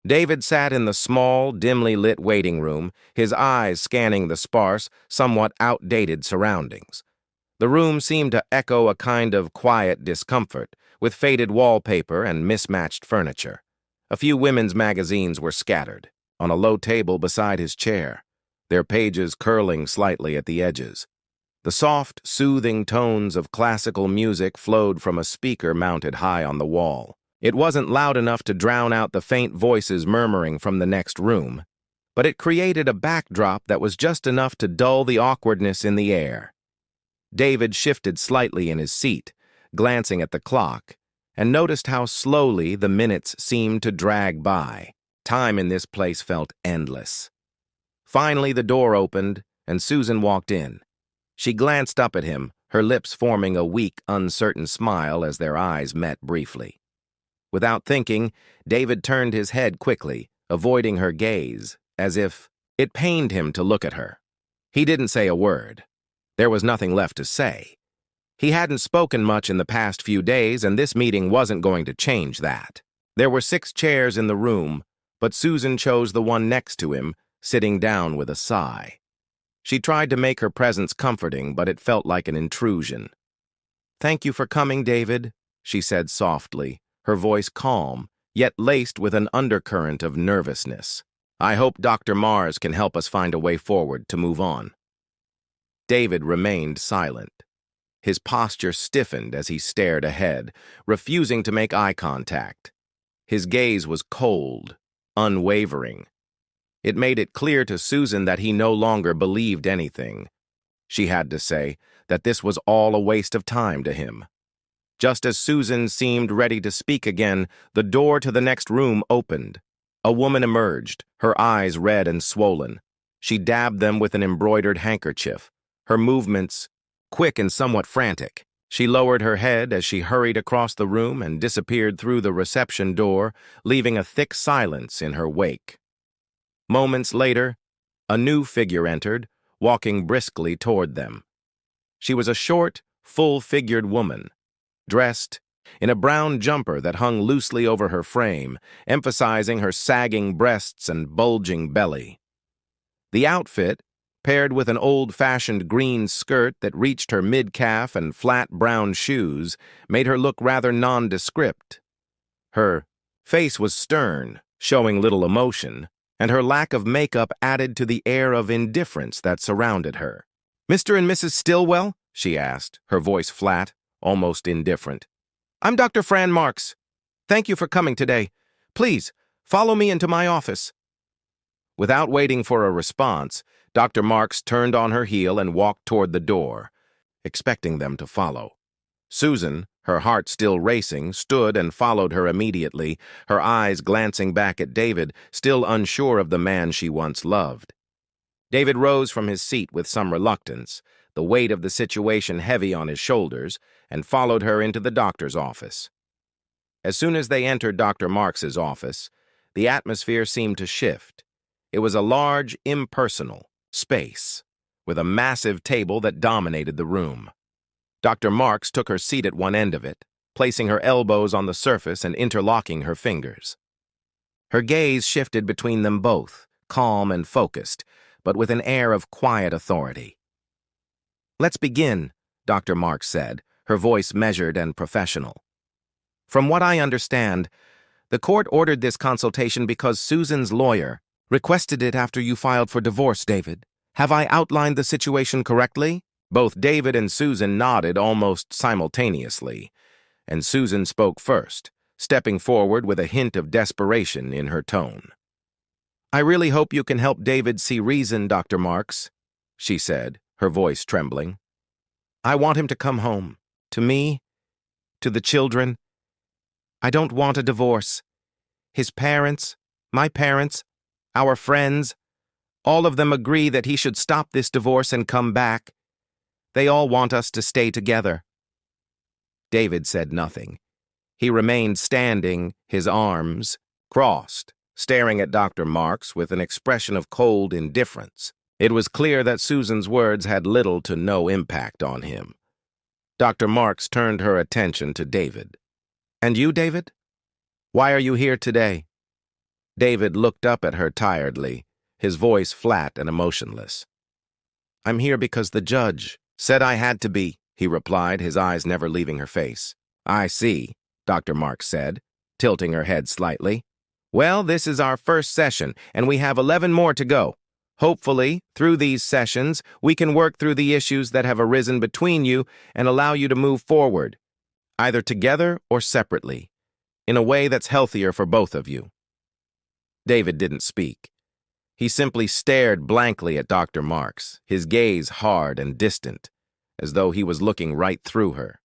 David sat in the small, dimly lit waiting room, his eyes scanning the sparse, somewhat outdated surroundings. The room seemed to echo a kind of quiet discomfort, with faded wallpaper and mismatched furniture. A few women's magazines were scattered, on a low table beside his chair, their pages curling slightly at the edges. The soft, soothing tones of classical music flowed from a speaker mounted high on the wall. It wasn't loud enough to drown out the faint voices murmuring from the next room, but it created a backdrop that was just enough to dull the awkwardness in the air. David shifted slightly in his seat, glancing at the clock, and noticed how slowly the minutes seemed to drag by. Time in this place felt endless. Finally, the door opened, and Susan walked in. She glanced up at him, her lips forming a weak, uncertain smile as their eyes met briefly. Without thinking, David turned his head quickly, avoiding her gaze, as if it pained him to look at her. He didn't say a word. There was nothing left to say. He hadn't spoken much in the past few days, and this meeting wasn't going to change that. There were 6 chairs in the room, but Susan chose the one next to him, sitting down with a sigh. She tried to make her presence comforting, but it felt like an intrusion. "Thank you for coming, David," she said softly, her voice calm, yet laced with an undercurrent of nervousness. "I hope Dr. Mars can help us find a way forward to move on." David remained silent. His posture stiffened as he stared ahead, refusing to make eye contact. His gaze was cold, unwavering. It made it clear to Susan that he no longer believed anything. She had to say that this was all a waste of time to him. Just as Susan seemed ready to speak again, the door to the next room opened. A woman emerged, her eyes red and swollen. She dabbed them with an embroidered handkerchief, her movements quick and somewhat frantic. She lowered her head as she hurried across the room and disappeared through the reception door, leaving a thick silence in her wake. Moments later, a new figure entered, walking briskly toward them. She was a short, full-figured woman, dressed in a brown jumper that hung loosely over her frame, emphasizing her sagging breasts and bulging belly. The outfit, paired with an old-fashioned green skirt that reached her mid-calf and flat brown shoes, made her look rather nondescript. Her face was stern, showing little emotion, and her lack of makeup added to the air of indifference that surrounded her. "Mr. and Mrs. Stillwell?" she asked, her voice flat, almost indifferent. "I'm Dr. Fran Marks. Thank you for coming today. Please, follow me into my office." Without waiting for a response, Dr. Marks turned on her heel and walked toward the door, expecting them to follow. Susan, her heart still racing, stood and followed her immediately, her eyes glancing back at David, still unsure of the man she once loved. David rose from his seat with some reluctance, the weight of the situation heavy on his shoulders, and followed her into the doctor's office. As soon as they entered Dr. Marks's office, the atmosphere seemed to shift. It was a large, impersonal space, with a massive table that dominated the room. Dr. Marks took her seat at one end of it, placing her elbows on the surface and interlocking her fingers. Her gaze shifted between them both, calm and focused, but with an air of quiet authority. "Let's begin," Dr. Marks said, her voice measured and professional. "From what I understand, the court ordered this consultation because Susan's lawyer requested it after you filed for divorce, David. Have I outlined the situation correctly?" Both David and Susan nodded almost simultaneously, and Susan spoke first, stepping forward with a hint of desperation in her tone. "I really hope you can help David see reason, Dr. Marks," she said, her voice trembling. "I want him to come home, to me, to the children. I don't want a divorce. His parents, my parents, our friends, all of them agree that he should stop this divorce and come back. They all want us to stay together." David said nothing. He remained standing, his arms crossed, staring at Dr. Marks with an expression of cold indifference. It was clear that Susan's words had little to no impact on him. Dr. Marks turned her attention to David. "And you, David? Why are you here today?" David looked up at her tiredly, his voice flat and emotionless. "I'm here because the judge said I had to be," he replied, his eyes never leaving her face. "I see," Dr. Marks said, tilting her head slightly. "Well, this is our first session, and we have 11 more to go. Hopefully, through these sessions, we can work through the issues that have arisen between you and allow you to move forward, either together or separately, in a way that's healthier for both of you." David didn't speak. He simply stared blankly at Dr. Marks, his gaze hard and distant, as though he was looking right through her.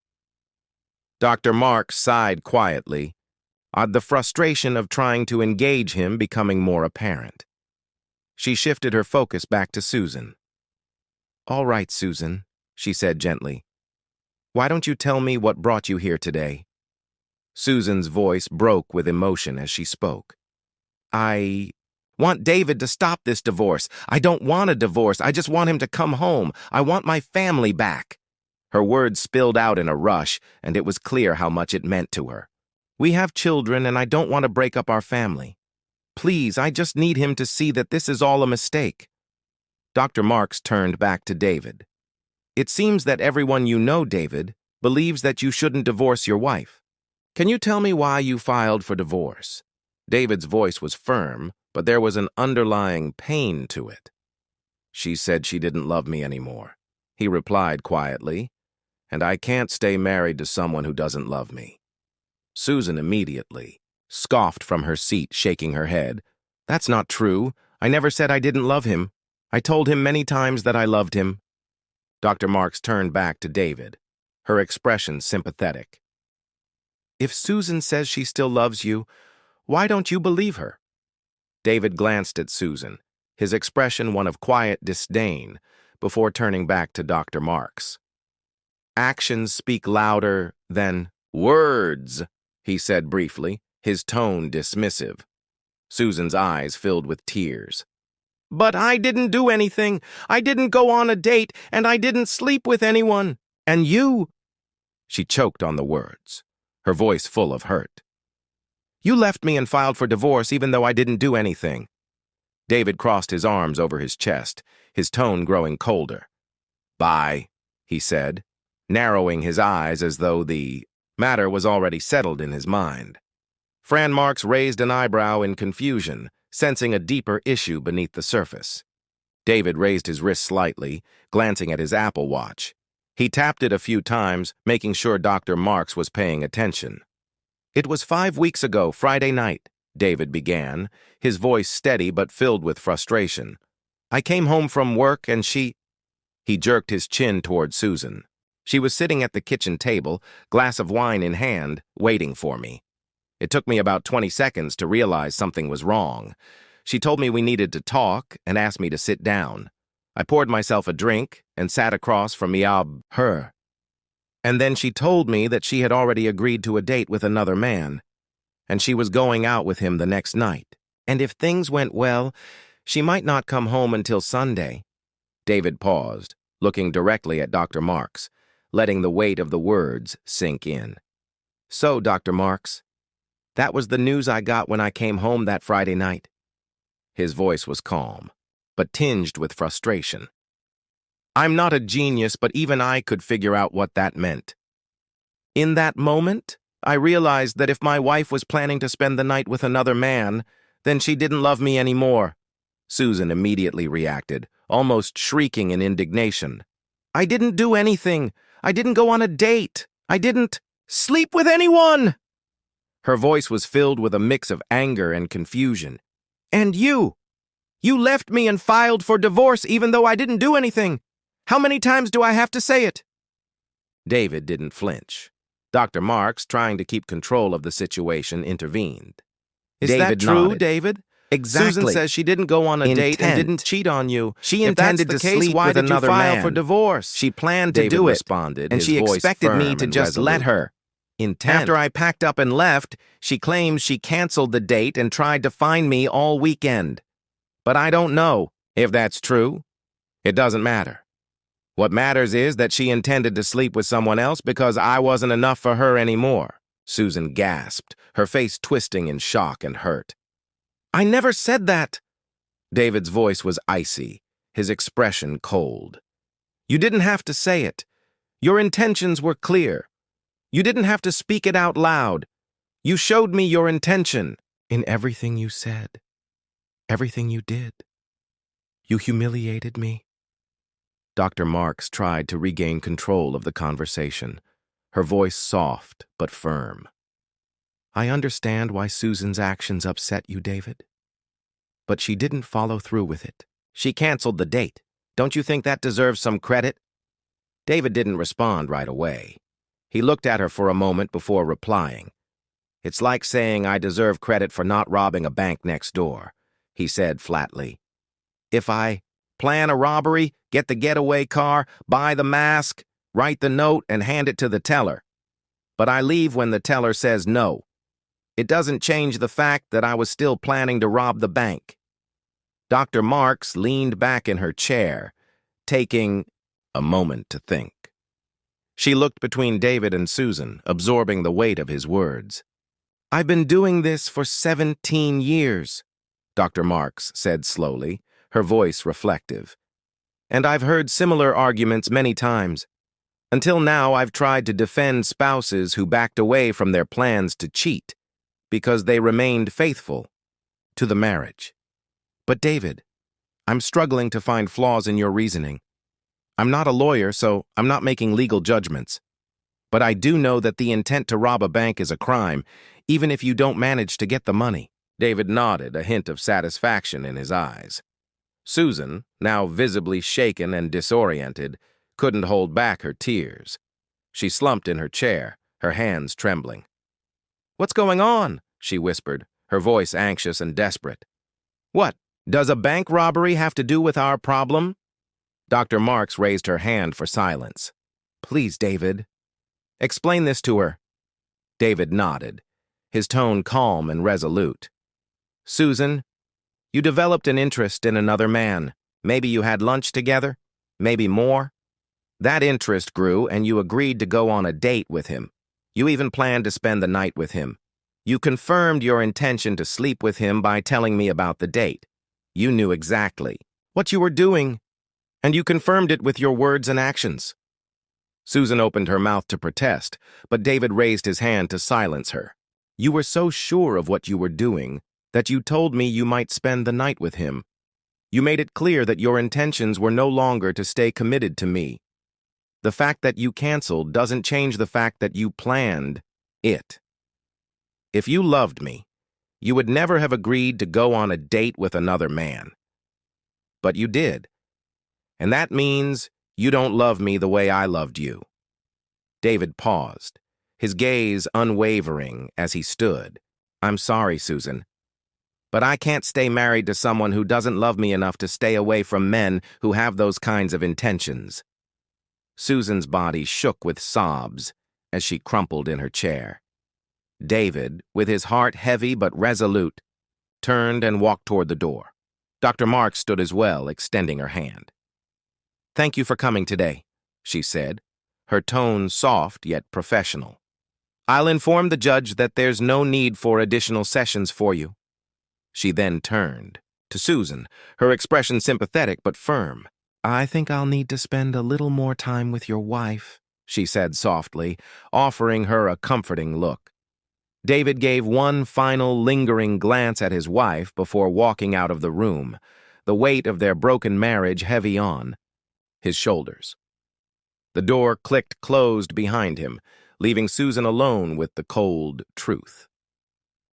Dr. Marks sighed quietly, the frustration of trying to engage him becoming more apparent. She shifted her focus back to Susan. "All right, Susan," she said gently. "Why don't you tell me what brought you here today?" Susan's voice broke with emotion as she spoke. "I want David to stop this divorce. I don't want a divorce. I just want him to come home. I want my family back." Her words spilled out in a rush, and it was clear how much it meant to her. "We have children, and I don't want to break up our family. Please, I just need him to see that this is all a mistake." Dr. Marks turned back to David. "It seems that everyone you know, David, believes that you shouldn't divorce your wife. Can you tell me why you filed for divorce?" David's voice was firm, but there was an underlying pain to it. "She said she didn't love me anymore," he replied quietly, "and I can't stay married to someone who doesn't love me." Susan immediately scoffed from her seat, shaking her head. "That's not true. I never said I didn't love him. I told him many times that I loved him." Dr. Marks turned back to David, her expression sympathetic. "If Susan says she still loves you, why don't you believe her?" David glanced at Susan, his expression one of quiet disdain, before turning back to Dr. Marks. "Actions speak louder than words," he said briefly, his tone dismissive. Susan's eyes filled with tears. "But I didn't do anything. I didn't go on a date, and I didn't sleep with anyone. And you—" She choked on the words, her voice full of hurt. "You left me and filed for divorce even though I didn't do anything." David crossed his arms over his chest, his tone growing colder. "Bye," he said, narrowing his eyes as though the matter was already settled in his mind. Fran Marks raised an eyebrow in confusion, sensing a deeper issue beneath the surface. David raised his wrist slightly, glancing at his Apple Watch. He tapped it a few times, making sure Dr. Marks was paying attention. "It was 5 weeks ago, Friday night," David began, his voice steady but filled with frustration. "I came home from work and she—" He jerked his chin toward Susan. She was sitting at the kitchen table, glass of wine in hand, waiting for me. It took me about 20 seconds to realize something was wrong. She told me we needed to talk and asked me to sit down. I poured myself a drink and sat across from her. And then she told me that she had already agreed to a date with another man, and she was going out with him the next night. And if things went well, she might not come home until Sunday." David paused, looking directly at Dr. Marks, letting the weight of the words sink in. "So, Dr. Marks, that was the news I got when I came home that Friday night." His voice was calm, but tinged with frustration. "I'm not a genius, but even I could figure out what that meant. In that moment, I realized that if my wife was planning to spend the night with another man, then she didn't love me anymore." Susan immediately reacted, almost shrieking in indignation. "I didn't do anything. I didn't go on a date. I didn't sleep with anyone." Her voice was filled with a mix of anger and confusion. "And you left me and filed for divorce even though I didn't do anything. How many times do I have to say it?" David didn't flinch. Dr. Marks, trying to keep control of the situation, intervened. "Is that true, David? Exactly. Susan says she didn't go on a date and didn't cheat on you. She intended to sleep with another man. Why did you file for divorce?" She planned to do it, responded, and she expected me to just let her. After I packed up and left, she claims she canceled the date and tried to find me all weekend. But I don't know if that's true. It doesn't matter. What matters is that she intended to sleep with someone else because I wasn't enough for her anymore." Susan gasped, her face twisting in shock and hurt. I never said that. David's voice was icy, his expression cold. You didn't have to say it. Your intentions were clear. You didn't have to speak it out loud. You showed me your intention in everything you said, everything you did. You humiliated me. Dr. Marks tried to regain control of the conversation, her voice soft but firm. I understand why Susan's actions upset you, David. But she didn't follow through with it. She canceled the date. Don't you think that deserves some credit? David didn't respond right away. He looked at her for a moment before replying. It's like saying I deserve credit for not robbing a bank next door, he said flatly. If I plan a robbery, get the getaway car, buy the mask, write the note, and hand it to the teller. But I leave when the teller says no. It doesn't change the fact that I was still planning to rob the bank. Dr. Marks leaned back in her chair, taking a moment to think. She looked between David and Susan, absorbing the weight of his words. I've been doing this for 17 years, Dr. Marks said slowly, her voice reflective. And I've heard similar arguments many times. Until now, I've tried to defend spouses who backed away from their plans to cheat because they remained faithful to the marriage. But David, I'm struggling to find flaws in your reasoning. I'm not a lawyer, so I'm not making legal judgments. But I do know that the intent to rob a bank is a crime, even if you don't manage to get the money. David nodded, a hint of satisfaction in his eyes. Susan, now visibly shaken and disoriented, couldn't hold back her tears. She slumped in her chair, her hands trembling. What's going on? She whispered, her voice anxious and desperate. What? Does a bank robbery have to do with our problem? Dr. Marks raised her hand for silence. Please, David. Explain this to her. David nodded, his tone calm and resolute. Susan, you developed an interest in another man. Maybe you had lunch together, maybe more. That interest grew and you agreed to go on a date with him. You even planned to spend the night with him. You confirmed your intention to sleep with him by telling me about the date. You knew exactly what you were doing, and you confirmed it with your words and actions. Susan opened her mouth to protest, but David raised his hand to silence her. You were so sure of what you were doing that you told me you might spend the night with him. You made it clear that your intentions were no longer to stay committed to me. The fact that you canceled doesn't change the fact that you planned it. If you loved me, you would never have agreed to go on a date with another man. But you did. And that means you don't love me the way I loved you. David paused, his gaze unwavering as he stood. I'm sorry, Susan. But I can't stay married to someone who doesn't love me enough to stay away from men who have those kinds of intentions. Susan's body shook with sobs as she crumpled in her chair. David, with his heart heavy but resolute, turned and walked toward the door. Dr. Marks stood as well, extending her hand. Thank you for coming today, she said, her tone soft yet professional. I'll inform the judge that there's no need for additional sessions for you. She then turned to Susan, her expression sympathetic but firm. I think I'll need to spend a little more time with your wife, she said softly, offering her a comforting look. David gave one final lingering glance at his wife before walking out of the room, the weight of their broken marriage heavy on his shoulders. The door clicked closed behind him, leaving Susan alone with the cold truth.